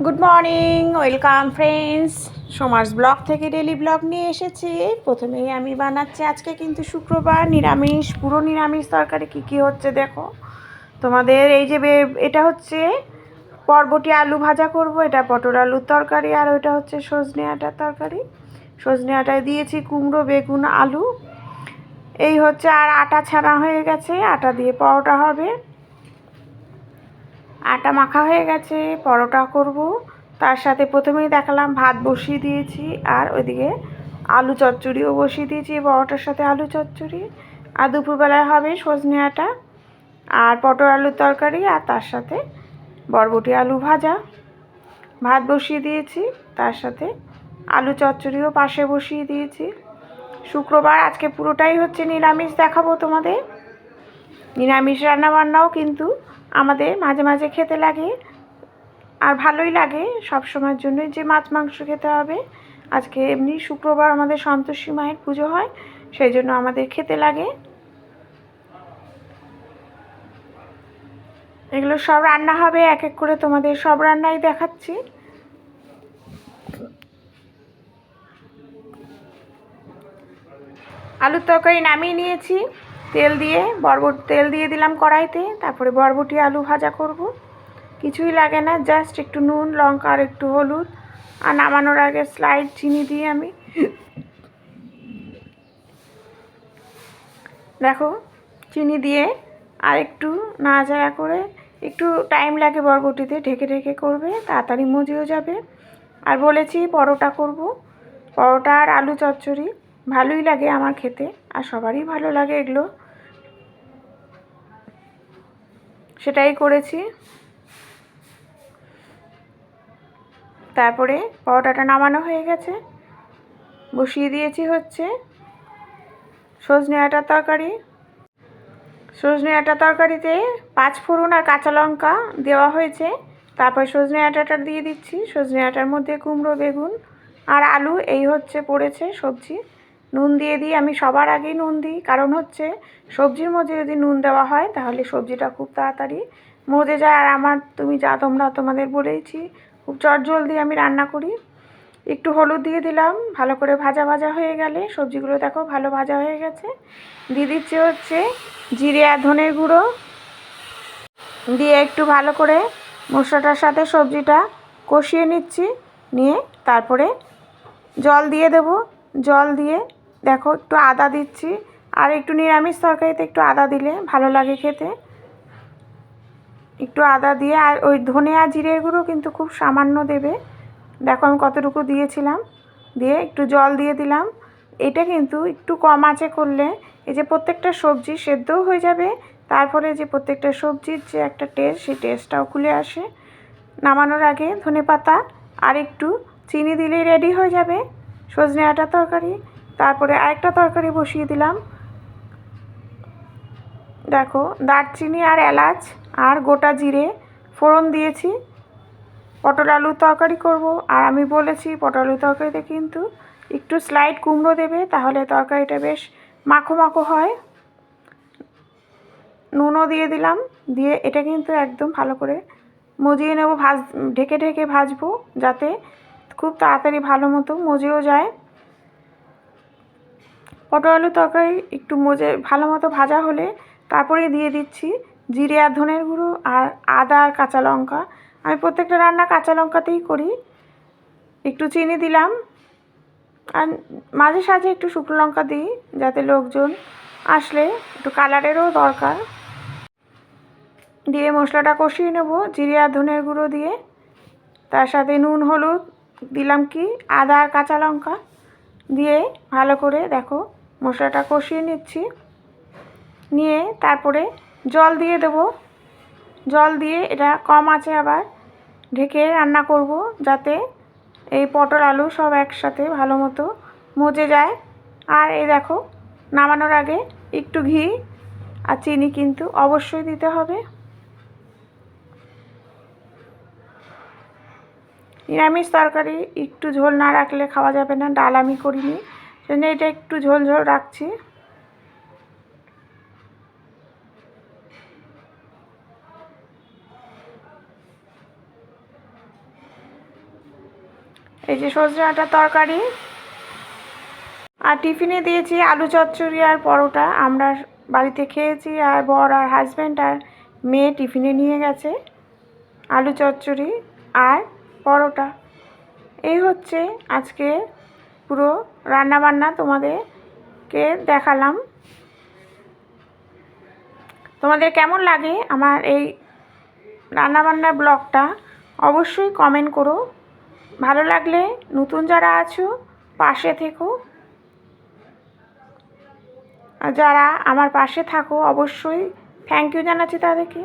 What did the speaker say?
Good morning, welcome friends. সোমার্স blog থেকে daily blog নিয়ে এসেছি। প্রথমেই আমি বানাচ্ছি, আজকে কিন্তু শুক্রবার, নিরামিষ, পুরো নিরামিষ তরকারি কী কী হচ্ছে দেখো তোমাদের। এই যে এটা হচ্ছে বরবটি আলু ভাজা করব, এটা পটল আলুর তরকারি, আর ওইটা হচ্ছে সজনে আটার তরকারি। সজনে আটায় দিয়েছি কুমড়ো, বেগুন, আলু, এই হচ্ছে। আর আটা ছানা হয়ে গেছে, আটা দিয়ে পরোটা হবে। আটা মাখা হয়ে গেছে, পরোটা করব। তার সাথে প্রথমেই দেখালাম ভাত বসিয়ে দিয়েছি, আর ওইদিকে আলু চচ্চড়িও বসিয়ে দিয়েছি, পরোটার সাথে আলু চচ্চড়ি। আর দুপুরবেলায় হবে সজনে আটা আর পটল আলুর তরকারি, আর তার সাথে বরবটি আলু ভাজা। ভাত বসিয়ে দিয়েছি, তার সাথে আলু চচ্চড়িও পাশে বসিয়ে দিয়েছি। শুক্রবার আজকে পুরোটাই হচ্ছে নিরামিষ দেখাবো তোমাদের। নিরামিষ রান্নাবান্নাও কিন্তু আমাদের মাঝে মাঝে খেতে লাগে, আর ভালোই লাগে। সব সময়ের জন্য যে মাছ মাংস খেতে হবে, আজকে এমনি শুক্রবার আমাদের সন্তোষী মায়ের পুজো হয়, সেই জন্য আমাদের খেতে লাগে। এগুলো সব রান্না হবে, এক এক করে তোমাদের সব রান্নাই দেখাচ্ছি। আলুর তরকারি নামিয়ে নিয়েছি, তেল দিয়ে দিলাম কড়াইতে। তারপরে বরবটি আলু ভাজা করব। কিছুই লাগে না, জাস্ট একটু নুন, লঙ্কা আর একটু হলুদ, আর নামানোর আগে স্লাইড চিনি দিয়ে আমি দেখো চিনি দিয়ে আর একটু নাড়াচাড়া করে, একটু টাইম লাগে বরবটিতে, ঢেকে ঢেকে করবে, তাড়াতাড়ি মজেও যাবে। আর বলেছি পরোটা করব, পরোটা আর আলু চচ্চড়ি ভালোই লাগে আমার খেতে, আর সবারই ভালো লাগে এগুলো, সেটাই করেছি। তারপরে পরোটাটা নামানো হয়ে গেছে, বসিয়ে দিয়েছি হচ্ছে সজনে আটার তরকারি। সজনে আটা তরকারিতে 5 ফোড়ন আর কাঁচা লঙ্কা দেওয়া হয়েছে। তারপর সজনে আটাটা দিয়ে দিচ্ছি, সজনে আটার মধ্যে কুমড়ো, বেগুন আর আলু, এই হচ্ছে পড়েছে সবজি। নুন দিয়ে দিই, আমি সবার আগেই নুন দিই, কারণ হচ্ছে সবজির মধ্যে যদি নুন দেওয়া হয় তাহলে সবজিটা খুব তাড়াতাড়ি মজে যায়। আর তোমাদের বলেইছি, খুব চটজলদি আমি রান্না করি। একটু হলুদ দিয়ে দিলাম, ভালো করে ভাজা ভাজা হয়ে গেলে, সবজিগুলো দেখো ভালো ভাজা হয়ে গেছে, দিয়ে দিচ্ছি হচ্ছে জিরে আর ধনের গুঁড়ো, দিয়ে একটু ভালো করে মশলাটার সাথে সবজিটা কষিয়ে নিচ্ছি। নিয়ে তারপরে জল দিয়ে দেব, জল দিয়ে দেখো একটু আদা দিচ্ছি, আর একটু নিরামিষ তরকারিতে একটু আদা দিলে ভালো লাগে খেতে। একটু আদা দিয়ে, আর ওই ধনে আর জিরের গুঁড়ো কিন্তু খুব সামান্য দেবে, দেখো আমি কতটুকু দিয়েছিলাম। দিয়ে একটু জল দিয়ে দিলাম। এটা কিন্তু একটু কম আঁচে করলে এই যে প্রত্যেকটা সবজি সেদ্ধও হয়ে যাবে, তারপরে যে প্রত্যেকটা সবজির যে একটা টেস্ট, সেই টেস্টটাও খুলে আসে। নামানোর আগে ধনেপাতা আর একটু চিনি দিলেই রেডি হয়ে যাবে সজনে আটার তরকারি। তারপরে আরেকটা তরকারি বসিয়ে দিলাম, দেখো দারচিনি আর এলাচ আর গোটা জিরে ফোড়ন দিয়েছি। পটল আলুর তরকারি করব, আর আমি বলেছি পটল আলুর তরকারিতে কিন্তু একটু স্লাইড কুমড়ো দেবে, তাহলে তরকারিটা বেশ মাখো মাখো হয়। নুনও দিয়ে দিলাম, দিয়ে এটা কিন্তু একদম ভালো করে মজিয়ে নেব, ঢেকে ঢেকে ভাজবো, যাতে খুব তাড়াতাড়ি ভালো মতো মজেও যায়। পটল আলুর তরকারি একটু ভালো মতো ভাজা হলে তারপরে দিয়ে দিচ্ছি জিরে আর ধনের গুঁড়ো আর আদা আর কাঁচা লঙ্কা। আমি প্রত্যেকটা রান্না কাঁচা লঙ্কাতেই করি। একটু চিনি দিলাম, আর মাঝে সাঝে একটু শুকনো লঙ্কা দিই, যাতে লোকজন আসলে একটু কালারেরও দরকার। দিয়ে মশলাটা কষিয়ে নেব জিরে আর ধনের গুঁড়ো দিয়ে, তার সাথে নুন হলুদ দিলাম, কি আদা আর কাঁচা লঙ্কা দিয়ে ভালো করে দেখো মশলাটা কষিয়ে নিচ্ছি। নিয়ে তারপরে জল দিয়ে দেব, জল দিয়ে এটা কম আঁচে আবার ঢেকে রান্না করব, যাতে এই পটল আলু সব একসাথে ভালো মতো মজে যায়। আর এই দেখো নামানোর আগে একটু ঘি আর চিনি কিন্তু অবশ্যই দিতে হবে। নিরামিষ তরকারি একটু ঝোল না রাখলে খাওয়া যাবে না, ডাল আমি করিনি, সেজন্য এটা একটু ঝোল ঝোল রাখছি। এই যে সজনে ডাঁটার তরকারি। আর টিফিনে দিয়েছি আলু চচ্চড়ি আর পরোটা। আমরা বাড়িতে খেয়েছি, আর বর আর হাজব্যান্ড আর মেয়ে টিফিনে নিয়ে গেছে আলু চচ্চড়ি আর পরোটা। এই হচ্ছে আজকে পুরো রান্নাবান্না তোমাদেরকে দেখালাম। তোমাদের কেমন লাগে আমার এই রান্নাবান্নার ব্লগটা অবশ্যই কমেন্ট করো। ভালো লাগলে নতুন যারা আছো পাশে থেকো, আর যারা আমার পাশে থাকো অবশ্যই থ্যাংক ইউ জানাচ্ছি তাদেরকে।